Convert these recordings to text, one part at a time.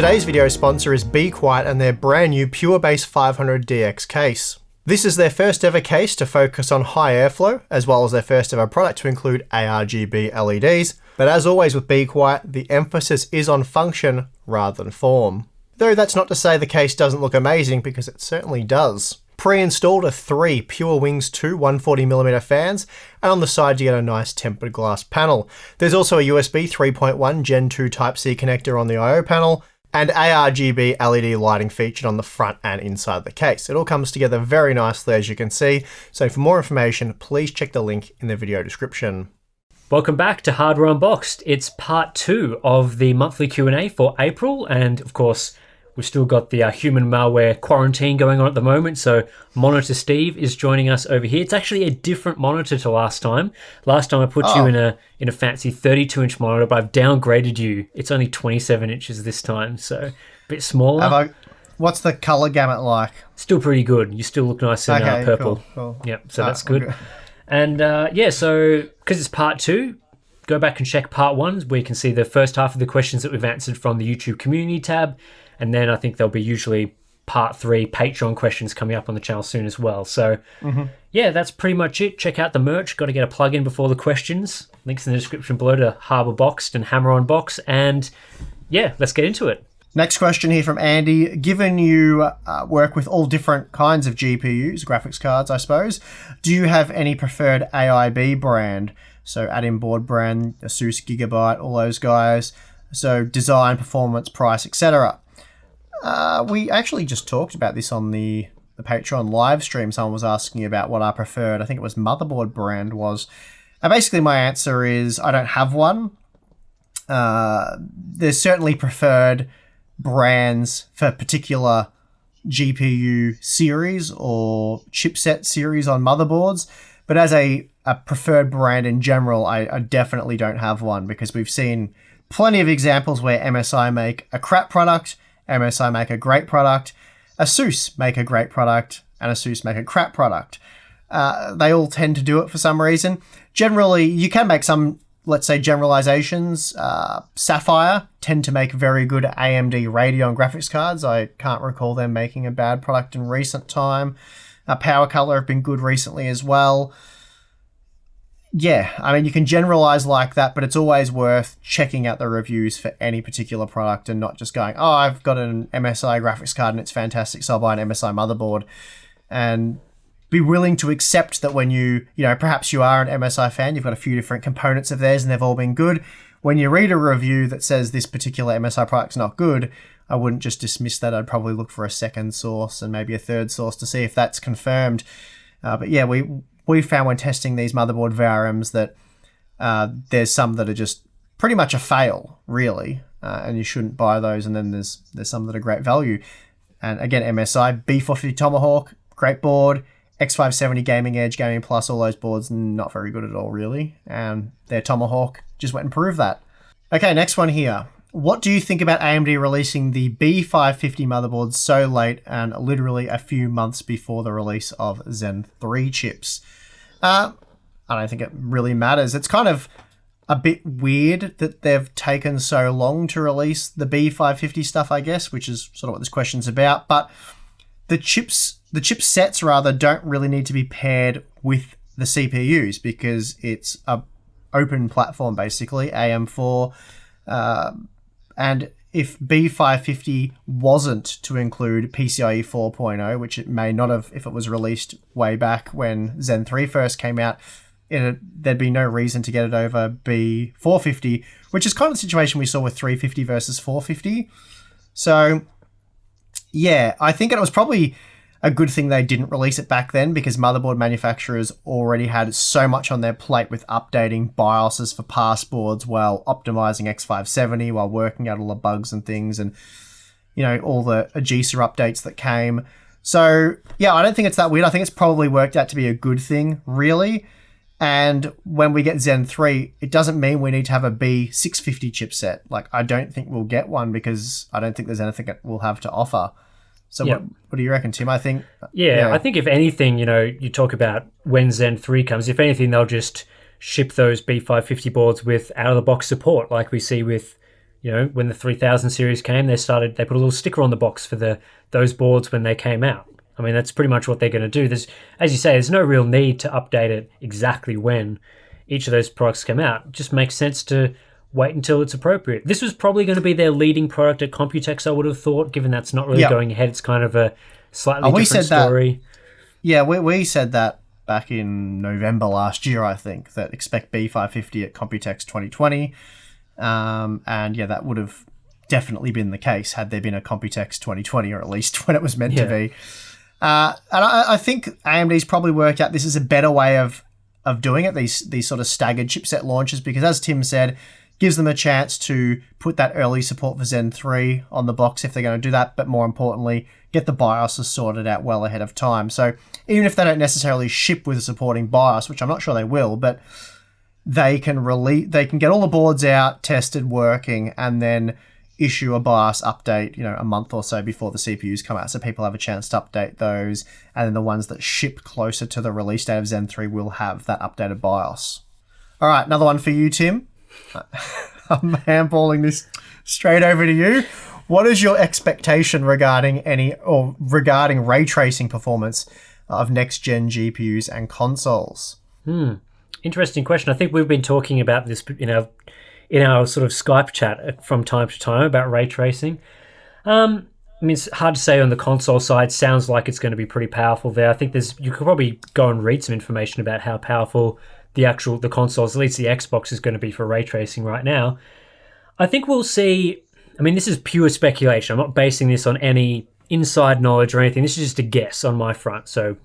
Today's video sponsor is Be Quiet and their brand new Pure Base 500DX case. This is their first ever case to focus on high airflow, as well as their first ever product to include ARGB LEDs. But as always with Be Quiet, the emphasis is on function rather than form. Though that's not to say the case doesn't look amazing, because it certainly does. Pre-installed are 3 Pure Wings 2 140mm fans, and on the side you get a nice tempered glass panel. There's also a USB 3.1 Gen 2 Type-C connector on the I/O panel, and ARGB LED lighting featured on the front and inside the case. It all comes together very nicely, as you can see, so for more information please check the link in the video description. Welcome back to Hardware Unboxed. It's part 2 of the monthly Q&A for April, and of course we've still got the human malware quarantine going on at the moment, so Monitor Steve is joining us over here. It's actually a different monitor to last time. Last time I put you in a fancy 32-inch monitor, but I've downgraded you. It's only 27 inches this time, so a bit smaller. What's the color gamut like? Still pretty good. You still look nice in purple. Cool. Yep, so that's good. And yeah, so because it's part 2, go back and check part 1 where you can see the first half of the questions that we've answered from the YouTube community tab. And then I think there'll be usually part 3 Patreon questions coming up on the channel soon as well. So yeah, that's pretty much it. Check out the merch. Got to get a plug-in before the questions. Links in the description below to Harbor Boxed and Hammer on Box. And yeah, let's get into it. Next question here from Andy. Given you work with all different kinds of GPUs, graphics cards I suppose, do you have any preferred AIB brand? So add-in board brand, Asus, Gigabyte, all those guys. So design, performance, price, etc. We actually just talked about this on the Patreon live stream. Someone was asking about what our preferred, I think it was motherboard brand was. And basically my answer is I don't have one. There's certainly preferred brands for particular GPU series or chipset series on motherboards. But as a preferred brand in general, I definitely don't have one, because we've seen plenty of examples where MSI make a crap product, MSI make a great product, Asus make a great product, and Asus make a crap product. They all tend to do it for some reason. Generally, you can make some, let's say, generalizations. Sapphire tend to make very good AMD Radeon graphics cards. I can't recall them making a bad product in recent time. Power Color have been good recently as well. Yeah, I mean, you can generalize like that, but it's always worth checking out the reviews for any particular product and not just going, oh, I've got an MSI graphics card and it's fantastic, so I'll buy an MSI motherboard. And be willing to accept that when you know, perhaps you are an MSI fan, you've got a few different components of theirs and they've all been good. When you read a review that says this particular MSI product's not good, I wouldn't just dismiss that. I'd probably look for a second source and maybe a third source to see if that's confirmed. But yeah, we found when testing these motherboard VRAMs that there's some that are just pretty much a fail, really, and you shouldn't buy those. And then there's some that are great value. And again, MSI, B450 Tomahawk, great board. X570 Gaming Edge, Gaming Plus, all those boards, not very good at all, really. And their Tomahawk just went and proved that. Okay, next one here. What do you think about AMD releasing the B550 motherboards so late and literally a few months before the release of Zen 3 chips? I don't think it really matters. It's kind of a bit weird that they've taken so long to release the B550 stuff, I guess, which is sort of what this question's about. But the chipsets rather don't really need to be paired with the CPUs, because it's a open platform, basically, AM4. And if B550 wasn't to include PCIe 4.0, which it may not have if it was released way back when Zen 3 first came out, there'd be no reason to get it over B450, which is kind of the situation we saw with 350 versus 450. So, yeah, I think it was probably a good thing they didn't release it back then, because motherboard manufacturers already had so much on their plate with updating BIOSes for past boards while optimizing X570, while working out all the bugs and things, and, you know, all the AGESA updates that came. So, yeah, I don't think it's that weird. I think it's probably worked out to be a good thing, really. And when we get Zen 3, it doesn't mean we need to have a B650 chipset. Like, I don't think we'll get one, because I don't think there's anything that we'll have to offer. So what do you reckon, Tim? I think... I think if anything, you know, you talk about when Zen 3 comes, if anything, they'll just ship those B550 boards with out-of-the-box support, like we see with You know, when the 3000 series came, they put a little sticker on the box for those boards when they came out. I mean, that's pretty much what they're going to do. There's, as you say, there's no real need to update it exactly when each of those products come out. It just makes sense to wait until it's appropriate. This was probably going to be their leading product at Computex, I would have thought, given that's not really going ahead. It's kind of a slightly different story. We said that back in November last year, I think, that expect B550 at Computex 2020. And yeah, that would have definitely been the case had there been a Computex 2020, or at least when it was meant to be. And I think AMD's probably worked out this is a better way of doing it, these sort of staggered chipset launches, because as Tim said, gives them a chance to put that early support for Zen 3 on the box if they're going to do that, but more importantly, get the BIOSes sorted out well ahead of time. So even if they don't necessarily ship with a supporting BIOS, which I'm not sure they will, but they can get all the boards out, tested, working, and then issue a BIOS update, a month or so before the CPUs come out, so people have a chance to update those, and then the ones that ship closer to the release date of Zen 3 will have that updated BIOS. All right, another one for you, Tim. I'm handballing this straight over to you. What is your expectation regarding ray tracing performance of next-gen GPUs and consoles? Interesting question. I think we've been talking about this in our sort of Skype chat from time to time about ray tracing. I mean, it's hard to say on the console side. Sounds like it's going to be pretty powerful there. I think you could probably go and read some information about how powerful the consoles, at least the Xbox, is going to be for ray tracing right now. I think we'll see. I mean, this is pure speculation. I'm not basing this on any inside knowledge or anything. This is just a guess on my front. So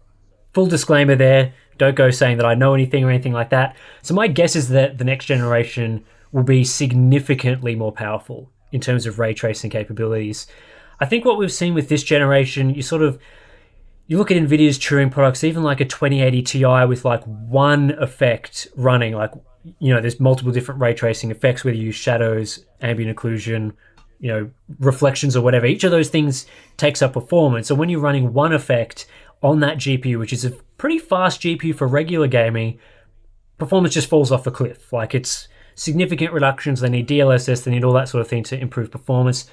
full disclaimer there. Don't go saying that I know anything or anything like that. So my guess is that the next generation will be significantly more powerful in terms of ray tracing capabilities. I think what we've seen with this generation, you look at Nvidia's Turing products, even like a 2080 Ti with like one effect running, there's multiple different ray tracing effects, whether you use shadows, ambient occlusion, reflections or whatever. Each of those things takes up performance. So when you're running one effect on that GPU, which is a pretty fast GPU for regular gaming, performance just falls off a cliff. Like, it's significant reductions. They need DLSS, they need all that sort of thing to improve performance.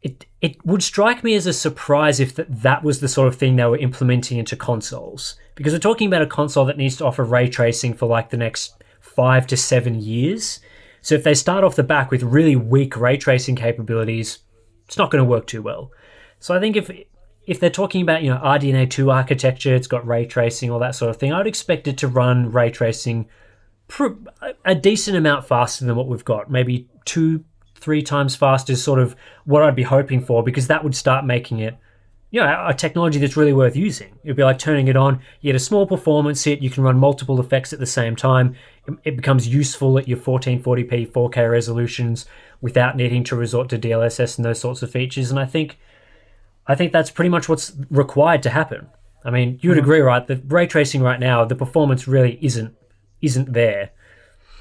It would strike me as a surprise if that was the sort of thing they were implementing into consoles, because we're talking about a console that needs to offer ray tracing for like the next 5 to 7 years. So if they start off the back with really weak ray tracing capabilities, it's not going to work too well. So I think if they're talking about RDNA 2 architecture, it's got ray tracing, all that sort of thing, I'd expect it to run ray tracing a decent amount faster than what we've got. Maybe 2-3 times faster is sort of what I'd be hoping for, because that would start making it a technology that's really worth using. It'd be like turning it on, you get a small performance hit, you can run multiple effects at the same time. It becomes useful at your 1440p 4K resolutions without needing to resort to DLSS and those sorts of features. And I think that's pretty much what's required to happen. I mean, you would agree, right? The ray tracing right now, the performance really isn't there.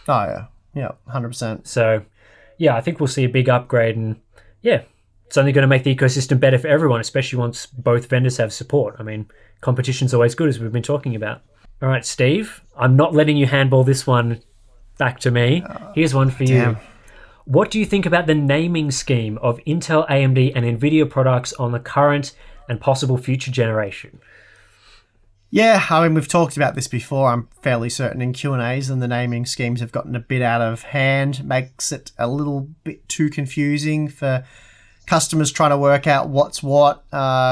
Oh yeah, 100%. So yeah, I think we'll see a big upgrade, and yeah, it's only going to make the ecosystem better for everyone, especially once both vendors have support. I mean, competition's always good, as we've been talking about. All right, Steve, I'm not letting you handball this one back to me. Here's one for you. What do you think about the naming scheme of Intel, AMD, and Nvidia products on the current and possible future generation? Yeah, I mean, we've talked about this before. I'm fairly certain in Q&As, and the naming schemes have gotten a bit out of hand. Makes it a little bit too confusing for customers trying to work out what's what.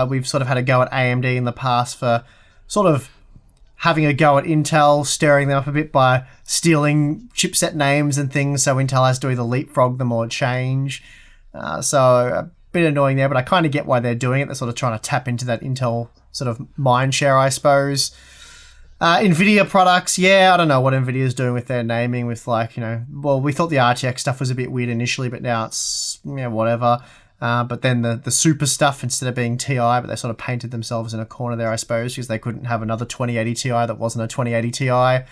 We've sort of had a go at AMD in the past for sort of having a go at Intel, stirring them up a bit by stealing chipset names and things, so Intel has to either leapfrog them or change. So a bit annoying there, but I kind of get why they're doing it. They're sort of trying to tap into that Intel sort of mind share, I suppose. Nvidia products, I don't know what Nvidia's doing with their naming, with we thought the RTX stuff was a bit weird initially, but now it's whatever. But then the super stuff, instead of being TI, but they sort of painted themselves in a corner there, I suppose, because they couldn't have another 2080 Ti that wasn't a 2080 Ti. The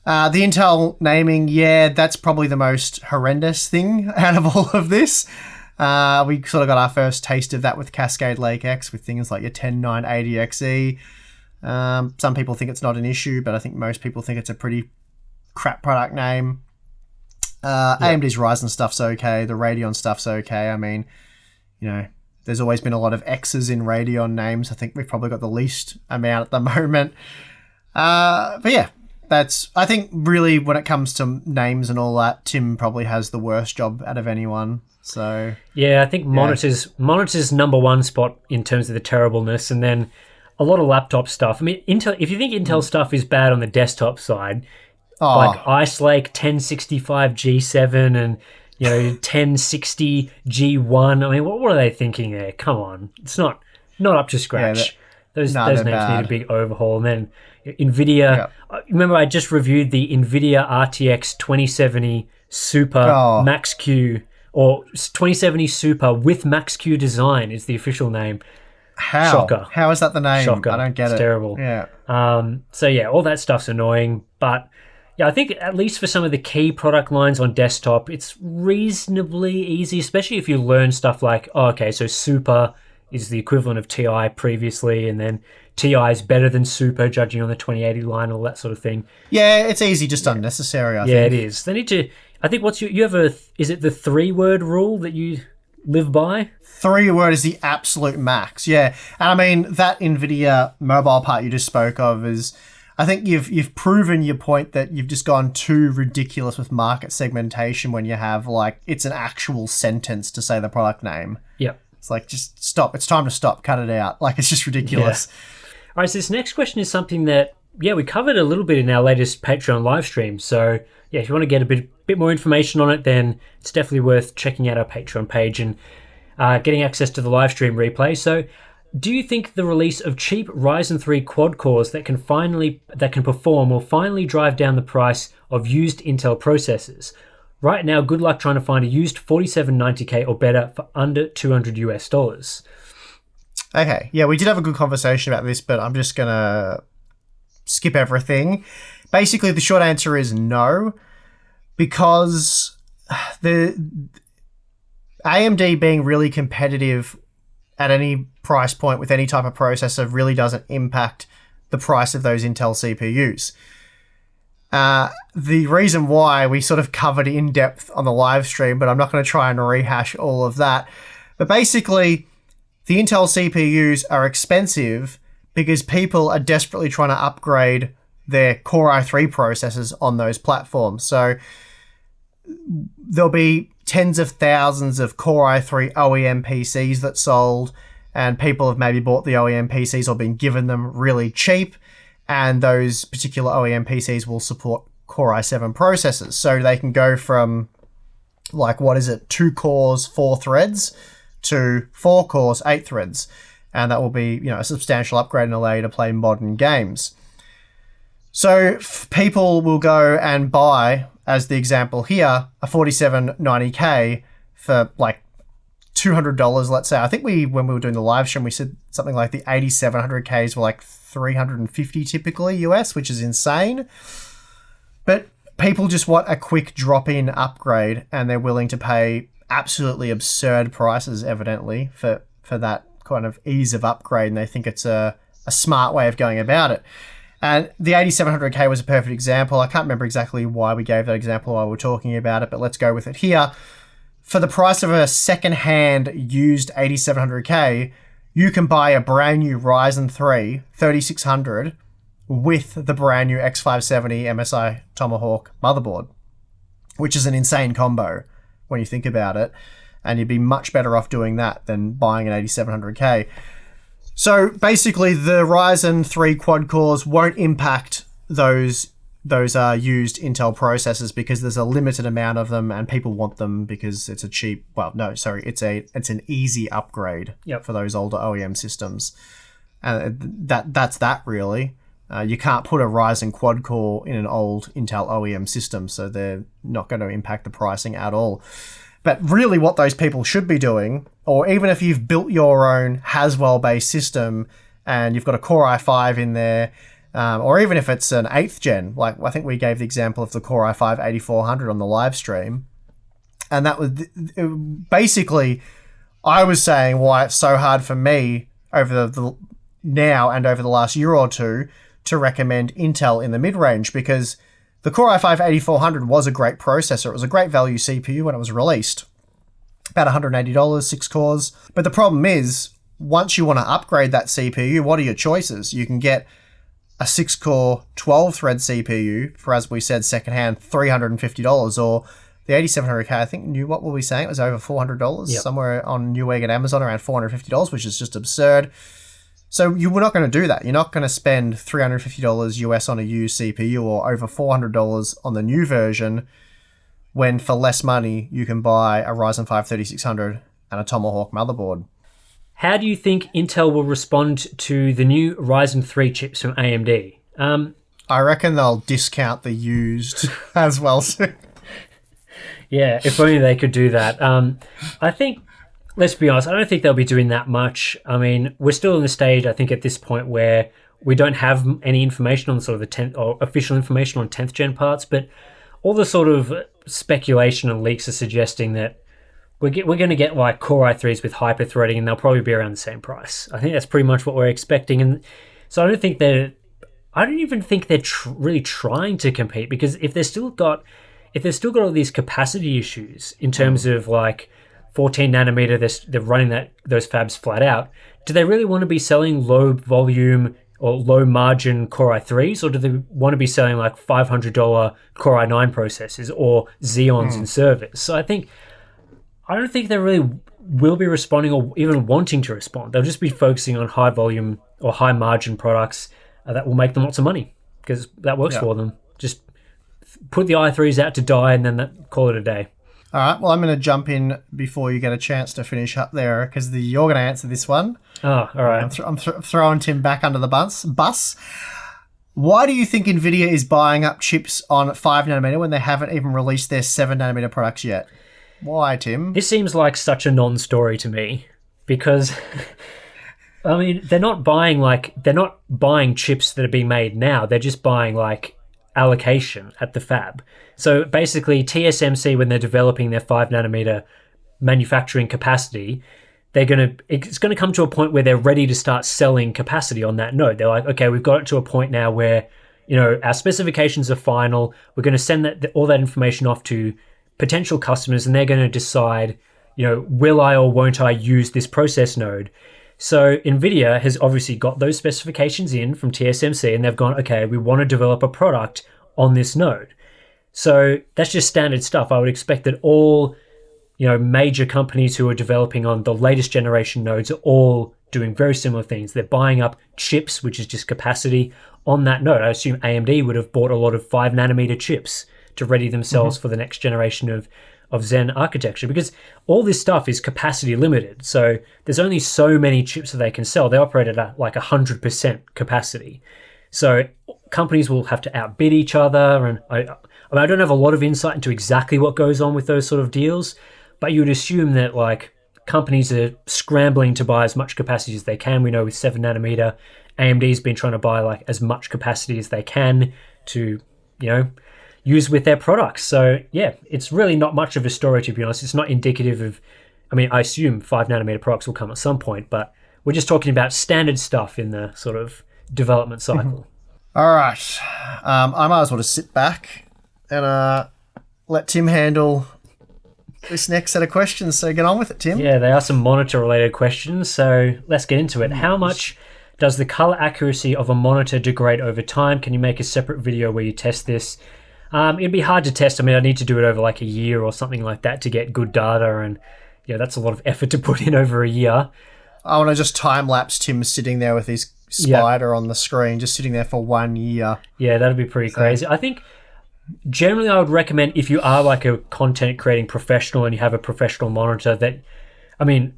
Intel naming, that's probably the most horrendous thing out of all of this. We sort of got our first taste of that with Cascade Lake X, with things like your 10980XE. Some people think it's not an issue, but I think most people think it's a pretty crap product name. AMD's Ryzen stuff's okay. The Radeon stuff's okay. I mean, there's always been a lot of X's in Radeon names. I think we've probably got the least amount at the moment. But yeah, I think really when it comes to names and all that, Tim probably has the worst job out of anyone. So yeah, I think monitors number one spot in terms of the terribleness, and then a lot of laptop stuff. I mean, Intel. If you think Intel stuff is bad on the desktop side, like Ice Lake 1065 G7 and 1060 G1. I mean, what are they thinking there? Come on, it's not up to scratch. Those names need a big overhaul. And then Nvidia. Remember, I just reviewed the Nvidia RTX 2070 Super Max Q, or 2070 Super with Max Q design is the official name. How? Shocker. How is that the name? Shocker. I don't get it. It's terrible. Yeah. So yeah, all that stuff's annoying, but yeah, I think at least for some of the key product lines on desktop, it's reasonably easy, especially if you learn stuff like, so Super is the equivalent of TI previously, and then TI is better than Super, judging on the 2080 line, all that sort of thing. Yeah, it's easy, just unnecessary, I think. Yeah, it is. They need to, I think you have is it the 3-word rule that you live by? 3-word is the absolute max, yeah. And I mean, that NVIDIA mobile part you just spoke of is, I think you've proven your point that you've just gone too ridiculous with market segmentation when you have, like, it's an actual sentence to say the product name. Yep. It's like, just stop. It's time to stop. Cut it out. Like, it's just ridiculous. Yeah. All right, so this next question is something that, we covered a little bit in our latest Patreon live stream. So, yeah, if you want to get a bit more information on it, then it's definitely worth checking out our Patreon page and getting access to the live stream replay. So, do you think the release of cheap Ryzen 3 quad cores that can perform will finally drive down the price of used Intel processors? Right now, good luck trying to find a used 4790K or better for under $200. Okay, yeah, we did have a good conversation about this, but I'm just gonna skip everything. Basically, the short answer is no, because the AMD being really competitive at any price point with any type of processor really doesn't impact the price of those Intel CPUs. The reason why we sort of covered in depth on the live stream, but I'm not going to try and rehash all of that. But basically, the Intel CPUs are expensive because people are desperately trying to upgrade their Core i3 processors on those platforms. So there'll be tens of thousands of Core i3 OEM PCs that sold, and people have maybe bought the OEM PCs or been given them really cheap, and those particular OEM PCs will support Core i7 processors. So they can go from, 2 cores, 4 threads, to 4 cores, 8 threads. And that will be, a substantial upgrade and allow you to play modern games. So people will go and buy, as the example here, a 4790K for $200, let's say. I think when we were doing the live stream, we said something like the 8700Ks were $350 typically US, which is insane. But people just want a quick drop-in upgrade, and they're willing to pay absolutely absurd prices, evidently, for that kind of ease of upgrade, and they think it's a smart way of going about it. And the 8700K was a perfect example. I can't remember exactly why we gave that example while we were talking about it, but let's go with it here. For the price of a second-hand used 8700K, you can buy a brand new Ryzen 3 3600 with the brand new X570 MSI Tomahawk motherboard, which is an insane combo when you think about it. And you'd be much better off doing that than buying an 8700K. So basically, the Ryzen 3 quad cores won't impact those used Intel processors because there's a limited amount of them, and people want them because it's a cheap. Well, no, sorry, it's an easy upgrade for those older OEM systems, and that's that really. You can't put a Ryzen quad core in an old Intel OEM system, so they're not going to impact the pricing at all. But really what those people should be doing, or even if you've built your own Haswell-based system and you've got a Core i5 in there, or even if it's an 8th gen, like I think we gave the example of the Core i5 8400 on the live stream, and that was basically, I was saying why it's so hard for me over the now and over the last year or two to recommend Intel in the mid-range, because The Core i5-8400 was a great processor. It was a great value CPU when it was released. About $180, 6 cores. But the problem is, once you want to upgrade that CPU, what are your choices? You can get a 6-core, 12-thread CPU for, as we said, secondhand, $350, or the 8700K, I think, what were we saying? It was over $400, somewhere on Newegg and Amazon, around $450, which is just absurd. So you were not going to do that. You're not going to spend $350 US on a used CPU or over $400 on the new version when for less money you can buy a Ryzen 5 3600 and a Tomahawk motherboard. How do you think Intel will respond to the new Ryzen 3 chips from AMD? I reckon they'll discount the used as well soon. Yeah, if only they could do that. I think, let's be honest, I don't think they'll be doing that much. I mean, we're still in the stage, I think, at this point where we don't have any information on sort of the 10th or official information on 10th gen parts, but all the sort of speculation and leaks are suggesting that we're going to get like Core i3s with hyper-threading, and they'll probably be around the same price. I think that's pretty much what we're expecting, and so I don't even think they're really trying to compete, because if they've still got all these capacity issues in terms of like 14 nanometer, they're running those fabs flat out. Do they really want to be selling low volume or low margin Core i3s, or do they want to be selling like $500 Core i9 processors or Xeons in servers? So I don't think they really will be responding or even wanting to respond. They'll just be focusing on high volume or high margin products that will make them lots of money, because that works for them. Just put the i3s out to die and then call it a day. All right, well, I'm going to jump in before you get a chance to finish up there, because you're going to answer this one. Oh, all right. I'm throwing Tim back under the bus. Why do you think Nvidia is buying up chips on 5 nanometer when they haven't even released their 7 nanometer products yet? Why, Tim? This seems like such a non-story to me, because I mean, they're not buying chips that are being made now. They're just buying like allocation at the fab. So basically, TSMC, when they're developing their 5 nanometer manufacturing capacity, it's going to come to a point where they're ready to start selling capacity on that node. They're like, okay, we've got it to a point now where, our specifications are final. We're going to send all that information off to potential customers, and they're going to decide, will I or won't I use this process node? So Nvidia has obviously got those specifications in from TSMC, and they've gone, okay, we want to develop a product on this node. So that's just standard stuff. I would expect that all, major companies who are developing on the latest generation nodes are all doing very similar things. They're buying up chips, which is just capacity on that node. I assume AMD would have bought a lot of 5 nanometer chips to ready themselves for the next generation of Zen architecture, because all this stuff is capacity limited. So there's only so many chips that they can sell. They operate at like 100% capacity. So companies will have to outbid each other. And I don't have a lot of insight into exactly what goes on with those sort of deals, but you would assume that like companies are scrambling to buy as much capacity as they can. We know with 7 nanometer, AMD's been trying to buy like as much capacity as they can to, use with their products. So yeah, it's really not much of a story, to be honest. It's not indicative of, I assume 5 nanometer products will come at some point, but we're just talking about standard stuff in the sort of development cycle. All right. I might as well just sit back and let Tim handle this next set of questions. So get on with it, Tim. Yeah, they are some monitor related questions. So let's get into it. How much does the color accuracy of a monitor degrade over time? Can you make a separate video where you test this? It'd be hard to test. I need to do it over like a year or something like that to get good data, and that's a lot of effort to put in over a year. I want to just time lapse Tim sitting there with his spider on the screen, just sitting there for 1 year. Yeah, that'd be pretty crazy. I think generally I would recommend, if you are like a content creating professional and you have a professional monitor, that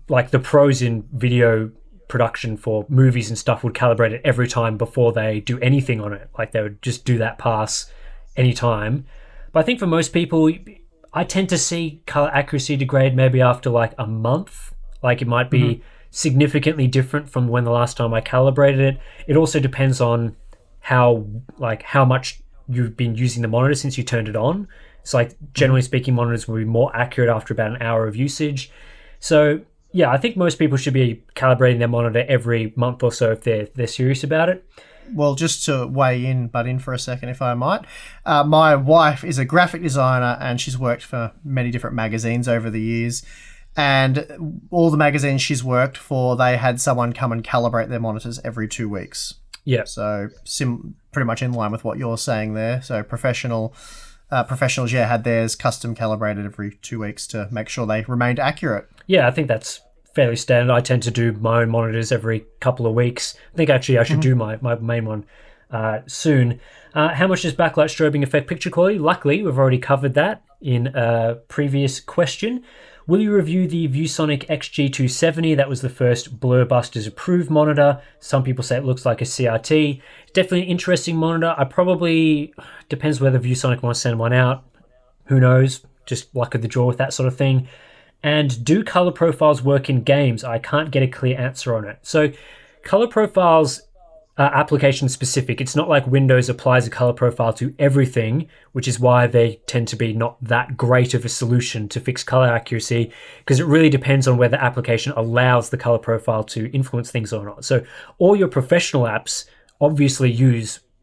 like the pros in video production for movies and stuff would calibrate it every time before they do anything on it. Like they would just do that pass anytime. But I think for most people, I tend to see color accuracy degrade maybe after like a month. Like it might be significantly different from when the last time I calibrated it. It also depends on how much you've been using the monitor since you turned it on. So like generally speaking, monitors will be more accurate after about an hour of usage. So yeah, I think most people should be calibrating their monitor every month or so if they're serious about it. well, just to butt in for a second, if I might. My wife is a graphic designer, and she's worked for many different magazines over the years. And all the magazines she's worked for, they had someone come and calibrate their monitors every 2 weeks. Yeah. So pretty much in line with what you're saying there. So professionals, had theirs custom calibrated every 2 weeks to make sure they remained accurate. Yeah, I think that's fairly standard. I tend to do my own monitors every couple of weeks. I think actually I should do my main one soon. How much does backlight strobing affect picture quality? Luckily, we've already covered that in a previous question. Will you review the ViewSonic XG270? That was the first Blurbusters approved monitor. Some people say it looks like a CRT. It's definitely an interesting monitor. Depends whether ViewSonic wants to send one out. Who knows? Just luck of the draw with that sort of thing. And do color profiles work in games? I can't get a clear answer on it. So color profiles are application specific. It's not like Windows applies a color profile to everything, which is why they tend to be not that great of a solution to fix color accuracy, because it really depends on whether the application allows the color profile to influence things or not. So all your professional apps obviously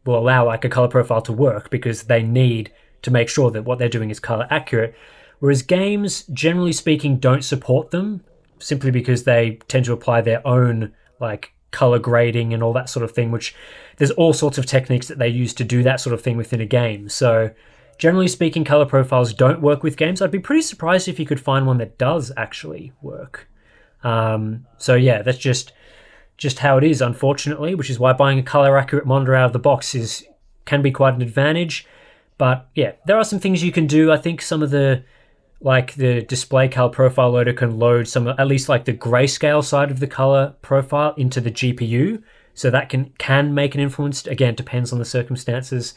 will allow like a color profile to work because they need to make sure that what they're doing is color accurate. Whereas games, generally speaking, don't support them simply because they tend to apply their own like color grading and all that sort of thing, which there's all sorts of techniques that they use to do that sort of thing within a game. So generally speaking, color profiles don't work with games. I'd be pretty surprised if you could find one that does actually work. So yeah, that's just how it is, unfortunately, which is why buying a color accurate monitor out of the box can be quite an advantage. But yeah, there are some things you can do. I think some of the display color profile loader can load some, at least like the grayscale side of the color profile into the GPU. So that can make an influence. Again, it depends on the circumstances.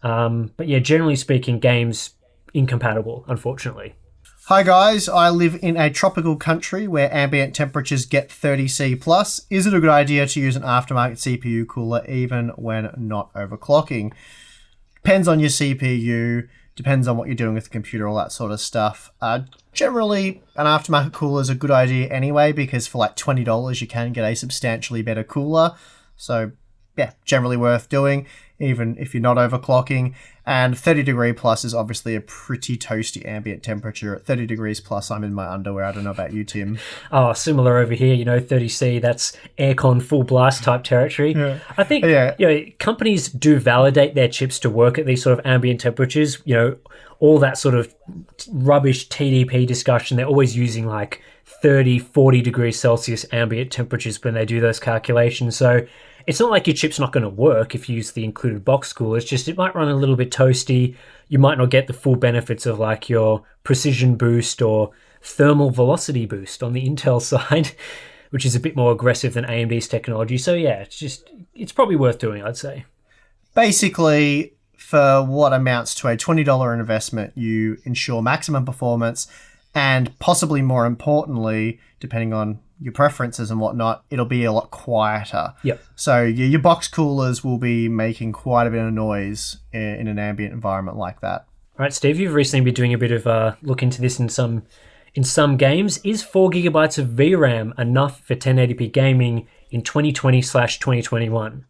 But yeah, generally speaking, games incompatible, unfortunately. Hi guys, I live in a tropical country where ambient temperatures get 30 C+. Is it a good idea to use an aftermarket CPU cooler even when not overclocking? Depends on your CPU, depends on what you're doing with the computer, all that sort of stuff. Generally, an aftermarket cooler is a good idea anyway, because for like $20 you can get a substantially better cooler. So yeah, generally worth doing, even if you're not overclocking. And 30 degree plus is obviously a pretty toasty ambient temperature. At 30 degrees plus, I'm in my underwear. I don't know about you, Tim. Oh, similar over here. 30C, that's aircon full blast type territory. Yeah. I think companies do validate their chips to work at these sort of ambient temperatures. All that sort of rubbish TDP discussion, they're always using like 30, 40 degrees Celsius ambient temperatures when they do those calculations. So it's not like your chip's not going to work if you use the included box cooler. It's just it might run a little bit toasty. You might not get the full benefits of like your precision boost or thermal velocity boost on the Intel side, which is a bit more aggressive than AMD's technology. So yeah, it's probably worth doing, I'd say. Basically, for what amounts to a $20 investment, you ensure maximum performance, and possibly more importantly, depending on your preferences and whatnot, it'll be a lot quieter. Yep. So your box coolers will be making quite a bit of noise in an ambient environment like that. All right, Steve, you've recently been doing a bit of look into this in some games. Is 4 gigabytes of VRAM enough for 1080p gaming in 2020/2021?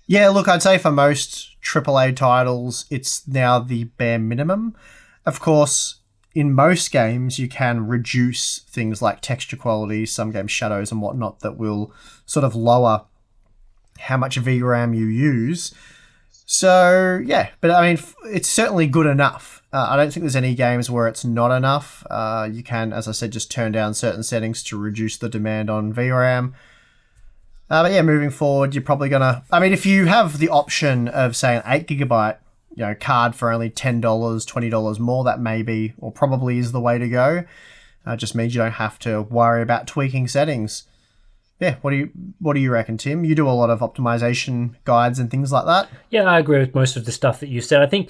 Yeah, look, I'd say for most AAA titles, it's now the bare minimum. Of course, in most games, you can reduce things like texture quality, some game shadows and whatnot that will sort of lower how much VRAM you use. So, yeah, but I mean, it's certainly good enough. I don't think there's any games where it's not enough. You can, as I said, just turn down certain settings to reduce the demand on VRAM. But yeah, moving forward, you're probably going to... I mean, if you have the option of, say, an 8 gigabyte card for only $10, $20 more, that may be or probably is the way to go. Just means you don't have to worry about tweaking settings. Yeah, what do you reckon, Tim? You do a lot of optimization guides and things like that. Yeah, I agree with most of the stuff that you said. I think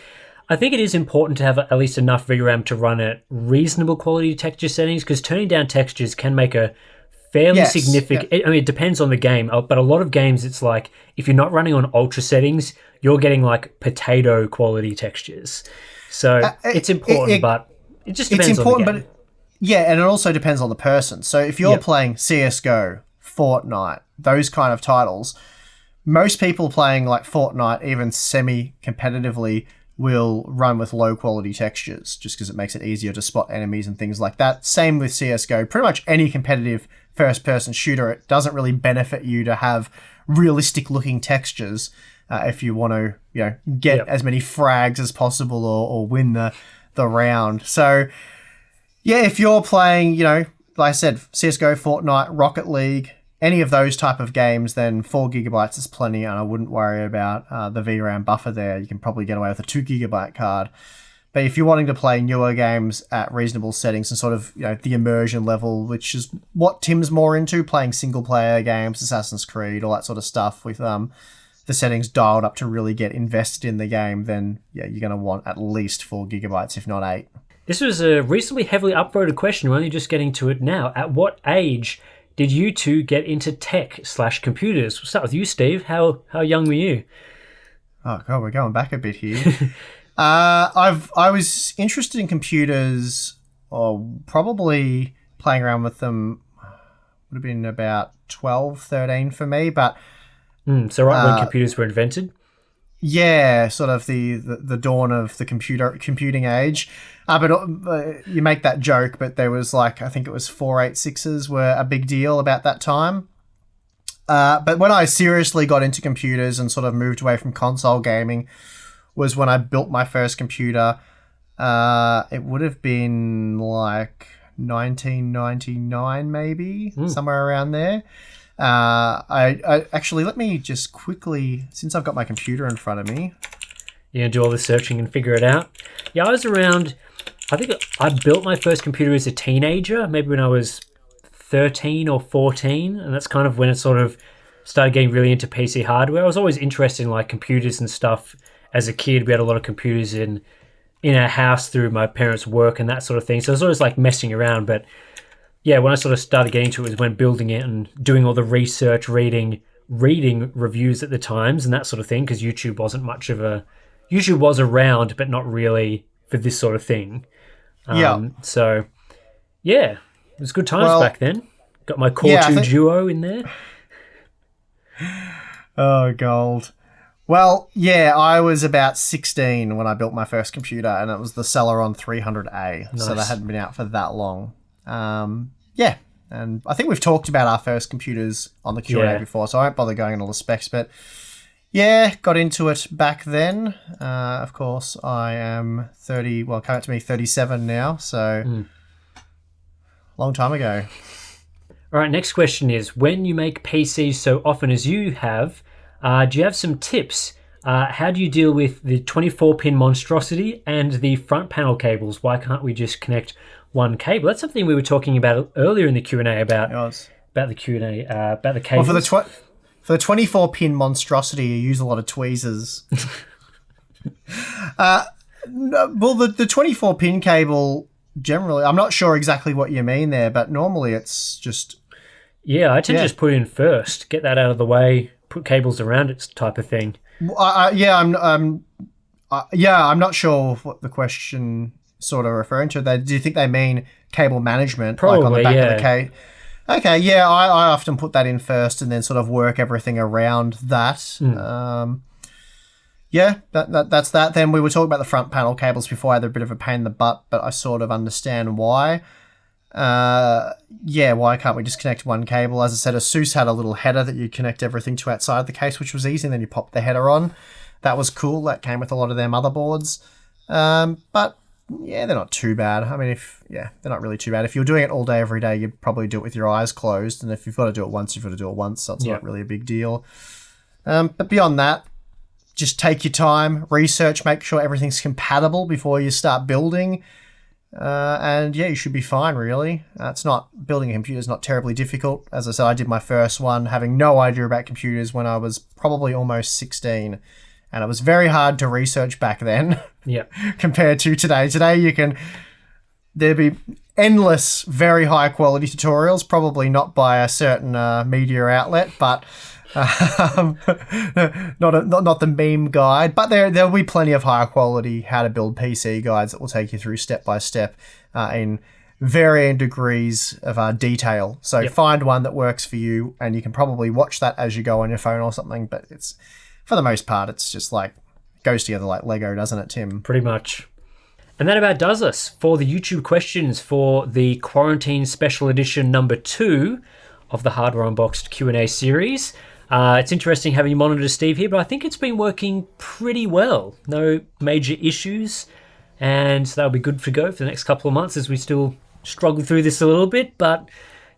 it is important to have at least enough VRAM to run at reasonable quality texture settings, because turning down textures can make a fairly significant... Yeah. I mean, it depends on the game, but a lot of games, it's like, if you're not running on ultra settings, you're getting like potato quality textures. So it's important, but it just depends on the game. But and it also depends on the person. So if you're playing CSGO, Fortnite, those kind of titles, most people playing like Fortnite, even semi-competitively, will run with low-quality textures just because it makes it easier to spot enemies and things like that. Same with CSGO. Pretty much any competitive first-person shooter, it doesn't really benefit you to have realistic-looking textures if you want to, get as many frags as possible or win the round. So, yeah, if you're playing, like I said, CSGO, Fortnite, Rocket League, any of those type of games, then 4 gigabytes is plenty, and I wouldn't worry about the VRAM buffer there. You can probably get away with a 2 gigabyte card. But if you're wanting to play newer games at reasonable settings and sort of, the immersion level, which is what Tim's more into, playing single player games, Assassin's Creed, all that sort of stuff with the settings dialed up to really get invested in the game, then you're going to want at least 4 gigabytes, if not 8. This was a recently heavily upvoted question. We're only just getting to it now. At what age did you two get into tech/computers? We'll start with you, Steve. How young were you? Oh god, we're going back a bit here. I was interested in computers, or probably playing around with them would have been about 12, 13 for me, but so right when computers were invented? Yeah, sort of the dawn of the computing age. But you make that joke, but there was I think it was 486s were a big deal about that time. But when I seriously got into computers and sort of moved away from console gaming was when I built my first computer. It would have been 1999 maybe, somewhere around there. I actually, let me just quickly, since I've got my computer in front of me. You're going to do all the searching and figure it out? Yeah, I was around, I think I built my first computer as a teenager, maybe when I was 13 or 14, and that's kind of when it sort of started getting really into PC hardware. I was always interested in computers and stuff. As a kid, we had a lot of computers in our house through my parents' work and that sort of thing, so I was always messing around, but yeah, when I sort of started getting into it was when building it and doing all the research, reading reviews at the times and that sort of thing, because YouTube wasn't much of a... YouTube was around, but not really for this sort of thing. So, yeah, it was good times back then. Got my Core 2 Duo in there. Oh, gold. Well, yeah, I was about 16 when I built my first computer, and it was the Celeron 300A, so that hadn't been out for that long. Yeah, and I think we've talked about our first computers on the Q&A before, so I won't bother going into all the specs, but yeah, got into it back then. Of course, I am 30, well, coming up to me 37 now, so long time ago. All right, next question is, when you make PCs so often as you have, do you have some tips? How do you deal with the 24-pin monstrosity and the front panel cables? Why can't we just connect one cable? That's something we were talking about earlier in the Q&A about the Q&A about the cables. Well, for the 24-pin monstrosity, you use a lot of tweezers. Well, the 24-pin cable generally, I'm not sure exactly what you mean there, but normally it's just... Yeah, I tend to just put it in first, get that out of the way, put cables around it type of thing. I'm not sure what the question sort of referring to. Do you think they mean cable management? Probably, on the back of the cable? Okay, yeah, I often put that in first and then sort of work everything around that. Yeah, that's that. Then we were talking about the front panel cables before. I had a bit of a pain in the butt, but I sort of understand why. Why can't we just connect one cable? As I said, Asus had a little header that you connect everything to outside the case, which was easy, and then you pop the header on. That was cool. That came with a lot of their motherboards. But yeah, they're not too bad. I mean, they're not really too bad. If you're doing it all day, every day, you'd probably do it with your eyes closed. And if you've got to do it once, you've got to do it once. So it's not really a big deal. But beyond that, just take your time, research, make sure everything's compatible before you start building. And yeah, you should be fine, really. Building a computer is not terribly difficult. As I said, I did my first one having no idea about computers when I was probably almost 16. And it was very hard to research back then compared to today. Today, there'd be endless, very high quality tutorials, probably not by a certain media outlet, but not the meme guide. But there'll be plenty of high quality how to build PC guides that will take you through step by step in varying degrees of detail. So Yep. find one that works for you, and you can probably watch that as you go on your phone or something. But it's, for the most part, it's just like goes together like Lego, doesn't it, Tim? Pretty much. And that about does us for the YouTube questions for the Quarantine Special Edition number 2 of the Hardware Unboxed Q&A series. It's interesting having Monitor Steve here, but I think it's been working pretty well. No major issues, and that'll be good to go for the next couple of months as we still struggle through this a little bit. But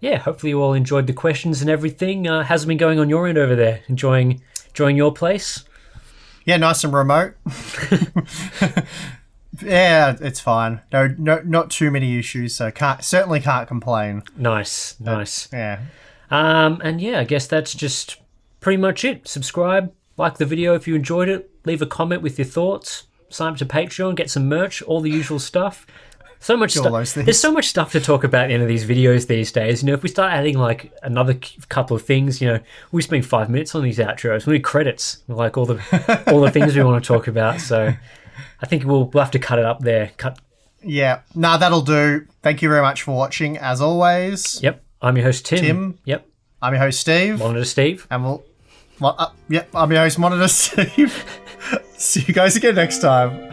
yeah, hopefully you all enjoyed the questions and everything. How's it been going on your end over there? Enjoying your place? Yeah, nice and remote. Yeah, it's fine. No, not too many issues, so certainly can't complain. Nice. Yeah. And yeah, I guess that's just pretty much it. Subscribe, like the video if you enjoyed it, leave a comment with your thoughts, sign up to Patreon, get some merch, all the usual stuff. So much stuff. There's so much stuff to talk about at the end of these videos these days. You know, if we start adding like another couple of things, you know, we spend 5 minutes on these outros. We need credits, like all the things we want to talk about. So I think we'll have to cut it up there. Yeah. Nah, that'll do. Thank you very much for watching, as always. Yep. I'm your host, Tim. Yep. I'm your host, Steve. Monitor Steve. And yep, I'm your host, Monitor Steve. See you guys again next time.